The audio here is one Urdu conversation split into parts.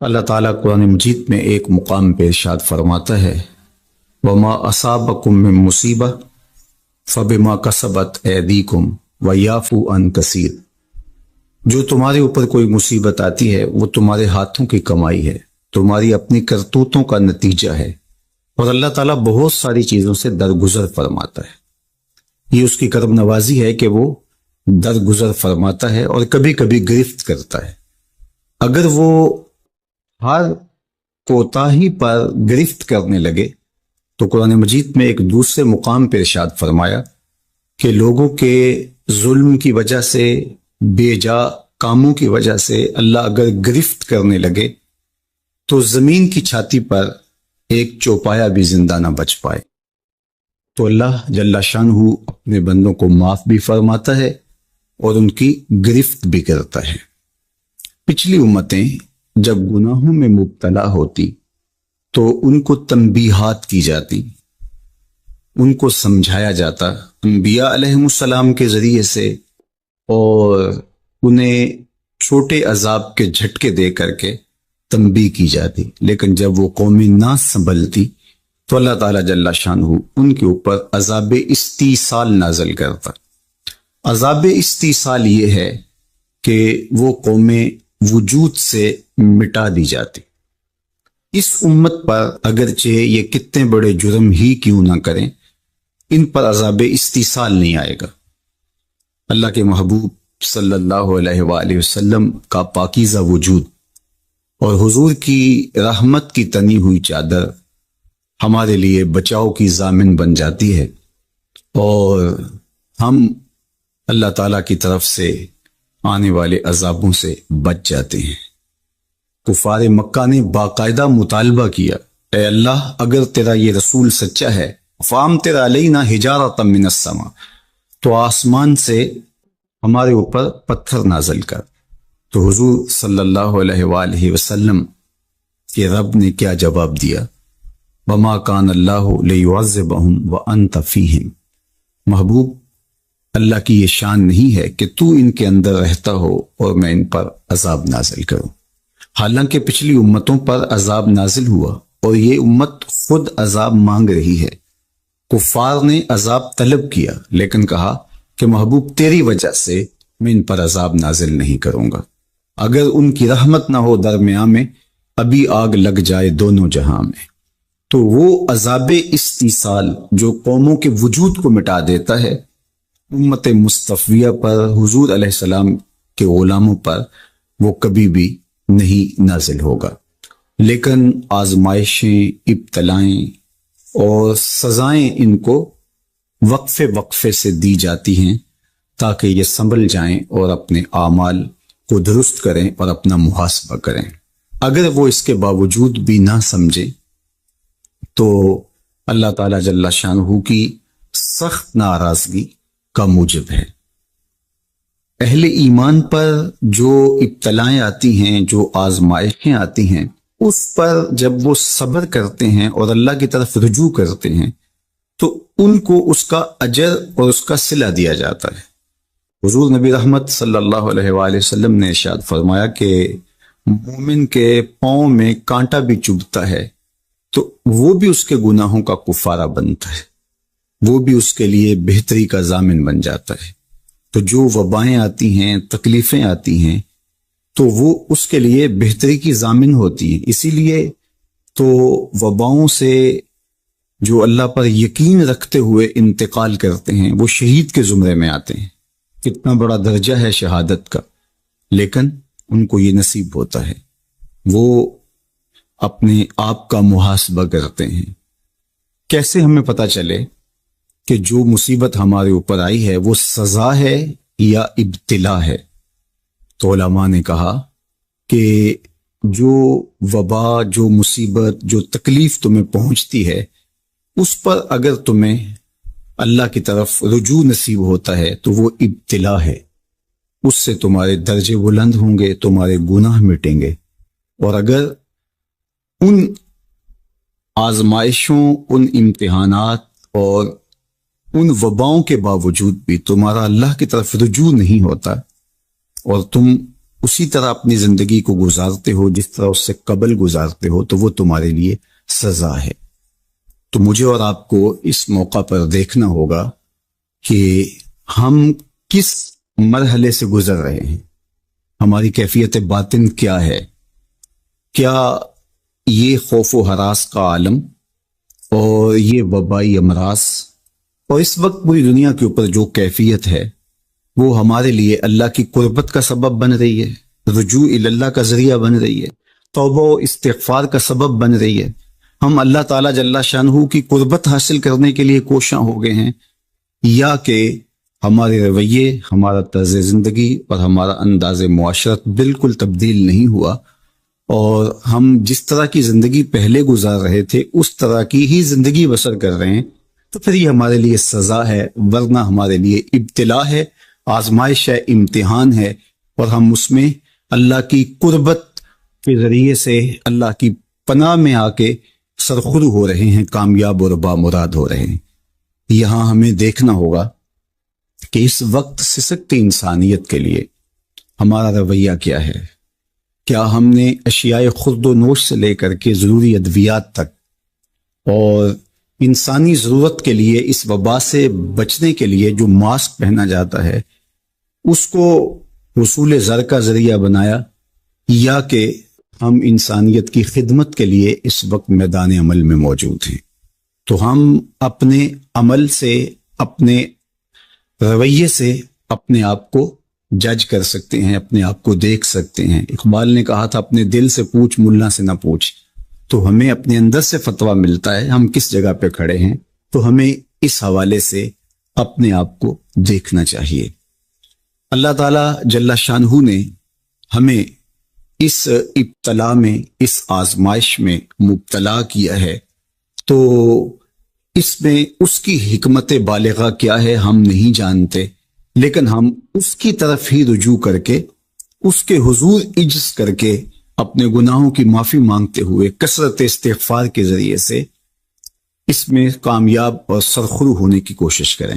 اللہ تعالیٰ قرآن مجید میں ایک مقام پہ ارشاد فرماتا ہے وَمَا أَصَابَكُم مِّن مُّصِیبَةٍ فَبِمَا کَسَبَتْ أَیْدِیکُم وَیَعْفُو عَن کَثِیر۔ جو تمہارے اوپر کوئی مصیبت آتی ہے وہ تمہارے ہاتھوں کی کمائی ہے، تمہاری اپنی کرتوتوں کا نتیجہ ہے، اور اللہ تعالیٰ بہت ساری چیزوں سے درگزر فرماتا ہے۔ یہ اس کی کرم نوازی ہے کہ وہ درگزر فرماتا ہے اور کبھی کبھی گرفت کرتا ہے۔ اگر وہ ہر کوتاہی پر گرفت کرنے لگے تو قرآن مجید میں ایک دوسرے مقام پہ ارشاد فرمایا کہ لوگوں کے ظلم کی وجہ سے، بے جا کاموں کی وجہ سے اللہ اگر گرفت کرنے لگے تو زمین کی چھاتی پر ایک چوپایا بھی زندہ نہ بچ پائے۔ تو اللہ جل شانہ اپنے بندوں کو معاف بھی فرماتا ہے اور ان کی گرفت بھی کرتا ہے۔ پچھلی امتیں جب گناہوں میں مبتلا ہوتی تو ان کو تنبیہات کی جاتی، ان کو سمجھایا جاتا انبیاء علیہم السلام کے ذریعے سے، اور انہیں چھوٹے عذاب کے جھٹکے دے کر کے تنبیہ کی جاتی۔ لیکن جب وہ قومیں نہ سنبھلتی تو اللہ تعالیٰ جل شانہ ان کے اوپر عذاب استیصال نازل کرتا۔ عذاب استیصال یہ ہے کہ وہ قومیں وجود سے مٹا دی جاتی۔ اس امت پر اگرچہ یہ کتنے بڑے جرم ہی کیوں نہ کریں، ان پر عذاب استیصال نہیں آئے گا۔ اللہ کے محبوب صلی اللہ علیہ وآلہ وسلم کا پاکیزہ وجود اور حضور کی رحمت کی تنی ہوئی چادر ہمارے لیے بچاؤ کی ضامن بن جاتی ہے، اور ہم اللہ تعالیٰ کی طرف سے آنے والے عذابوں سے بچ جاتے ہیں۔ کفار مکہ نے باقاعدہ مطالبہ کیا، اے اللہ اگر تیرا یہ رسول سچا ہے فَأَمْطِرْ عَلَيْنَا حِجَارَةً مِّنَ السَّمَاءِ، تو آسمان سے ہمارے اوپر پتھر نازل کر۔ تو حضور صلی اللہ علیہ وآلہ وسلم کے رب نے کیا جواب دیا؟ وَمَا كَانَ اللَّهُ لِيُعَذِّبَهُمْ وَأَنْتَ فِيهِمْ۔ محبوب، اللہ کی یہ شان نہیں ہے کہ تو ان کے اندر رہتا ہو اور میں ان پر عذاب نازل کروں۔ حالانکہ پچھلی امتوں پر عذاب نازل ہوا اور یہ امت خود عذاب مانگ رہی ہے۔ کفار نے عذاب طلب کیا لیکن کہا کہ محبوب تیری وجہ سے میں ان پر عذاب نازل نہیں کروں گا، اگر ان کی رحمت نہ ہو درمیان میں ابھی آگ لگ جائے دونوں جہاں میں۔ تو وہ عذاب استیصال جو قوموں کے وجود کو مٹا دیتا ہے، امت مصطفیہ پر، حضور علیہ السلام کے غلاموں پر وہ کبھی بھی نہیں نازل ہوگا۔ لیکن آزمائشیں، ابتلائیں اور سزائیں ان کو وقفے وقفے سے دی جاتی ہیں تاکہ یہ سنبھل جائیں اور اپنے اعمال کو درست کریں اور اپنا محاسبہ کریں۔ اگر وہ اس کے باوجود بھی نہ سمجھیں تو اللہ تعالیٰ جل شانہ کی سخت ناراضگی کا موجب ہے۔ اہل ایمان پر جو ابتلائیں آتی ہیں، جو آزمائشیں آتی ہیں، اس پر جب وہ صبر کرتے ہیں اور اللہ کی طرف رجوع کرتے ہیں تو ان کو اس کا اجر اور اس کا صلہ دیا جاتا ہے۔ حضور نبی رحمت صلی اللہ علیہ وآلہ وسلم نے ارشاد فرمایا کہ مومن کے پاؤں میں کانٹا بھی چبھتا ہے تو وہ بھی اس کے گناہوں کا کفارہ بنتا ہے، وہ بھی اس کے لیے بہتری کا ضامن بن جاتا ہے۔ تو جو وبائیں آتی ہیں، تکلیفیں آتی ہیں، تو وہ اس کے لیے بہتری کی ضامن ہوتی ہیں۔ اسی لیے تو وباؤں سے جو اللہ پر یقین رکھتے ہوئے انتقال کرتے ہیں وہ شہید کے زمرے میں آتے ہیں۔ کتنا بڑا درجہ ہے شہادت کا، لیکن ان کو یہ نصیب ہوتا ہے۔ وہ اپنے آپ کا محاسبہ کرتے ہیں۔ کیسے ہمیں پتہ چلے کہ جو مصیبت ہمارے اوپر آئی ہے وہ سزا ہے یا ابتلا ہے؟ تو علماء نے کہا کہ جو وبا، جو مصیبت، جو تکلیف تمہیں پہنچتی ہے اس پر اگر تمہیں اللہ کی طرف رجوع نصیب ہوتا ہے تو وہ ابتلا ہے، اس سے تمہارے درجے بلند ہوں گے، تمہارے گناہ مٹیں گے۔ اور اگر ان آزمائشوں، ان امتحانات اور ان وباؤں کے باوجود بھی تمہارا اللہ کی طرف رجوع نہیں ہوتا اور تم اسی طرح اپنی زندگی کو گزارتے ہو جس طرح اس سے قبل گزارتے ہو تو وہ تمہارے لیے سزا ہے۔ تو مجھے اور آپ کو اس موقع پر دیکھنا ہوگا کہ ہم کس مرحلے سے گزر رہے ہیں، ہماری کیفیت باطن کیا ہے، کیا یہ خوف و ہراس کا عالم اور یہ وبائی امراض اور اس وقت پوری دنیا کے اوپر جو کیفیت ہے وہ ہمارے لیے اللہ کی قربت کا سبب بن رہی ہے، رجوع اللہ کا ذریعہ بن رہی ہے، توبہ و استغفار کا سبب بن رہی ہے، ہم اللہ تعالیٰ جل شانہ کی قربت حاصل کرنے کے لیے کوشاں ہو گئے ہیں، یا کہ ہمارے رویے، ہمارا طرز زندگی اور ہمارا انداز معاشرت بالکل تبدیل نہیں ہوا اور ہم جس طرح کی زندگی پہلے گزار رہے تھے اس طرح کی ہی زندگی بسر کر رہے ہیں، تو پھر یہ ہمارے لیے سزا ہے، ورنہ ہمارے لیے ابتلا ہے، آزمائش ہے، امتحان ہے، اور ہم اس میں اللہ کی قربت کے ذریعے سے اللہ کی پناہ میں آ کے سرخرو ہو رہے ہیں، کامیاب اور بامراد ہو رہے ہیں۔ یہاں ہمیں دیکھنا ہوگا کہ اس وقت سسکتی انسانیت کے لیے ہمارا رویہ کیا ہے، کیا ہم نے اشیاء خورد و نوش سے لے کر کے ضروری ادویات تک اور انسانی ضرورت کے لیے اس وبا سے بچنے کے لیے جو ماسک پہنا جاتا ہے اس کو حصول زر کا ذریعہ بنایا، یا کہ ہم انسانیت کی خدمت کے لیے اس وقت میدان عمل میں موجود ہیں؟ تو ہم اپنے عمل سے، اپنے رویے سے اپنے آپ کو جج کر سکتے ہیں، اپنے آپ کو دیکھ سکتے ہیں۔ اقبال نے کہا تھا اپنے دل سے پوچھ ملا سے نہ پوچھ، تو ہمیں اپنے اندر سے فتویٰ ملتا ہے ہم کس جگہ پہ کھڑے ہیں، تو ہمیں اس حوالے سے اپنے آپ کو دیکھنا چاہیے۔ اللہ تعالیٰ جل شانہ نے ہمیں اس ابتلا میں، اس آزمائش میں مبتلا کیا ہے، تو اس میں اس کی حکمت بالغہ کیا ہے ہم نہیں جانتے، لیکن ہم اس کی طرف ہی رجوع کر کے، اس کے حضور عجز کر کے، اپنے گناہوں کی معافی مانگتے ہوئے کثرت استغفار کے ذریعے سے اس میں کامیاب اور سرخرو ہونے کی کوشش کریں۔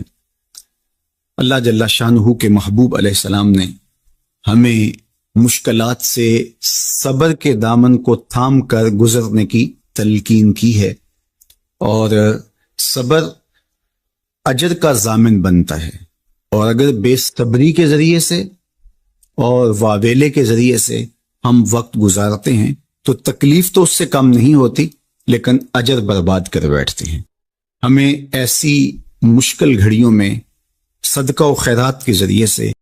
اللہ جل شانہ کے محبوب علیہ السلام نے ہمیں مشکلات سے صبر کے دامن کو تھام کر گزرنے کی تلقین کی ہے، اور صبر اجر کا ضامن بنتا ہے، اور اگر بے صبری کے ذریعے سے اور واویلے کے ذریعے سے ہم وقت گزارتے ہیں تو تکلیف تو اس سے کم نہیں ہوتی، لیکن اجر برباد کر بیٹھتے ہیں۔ ہمیں ایسی مشکل گھڑیوں میں صدقہ و خیرات کے ذریعے سے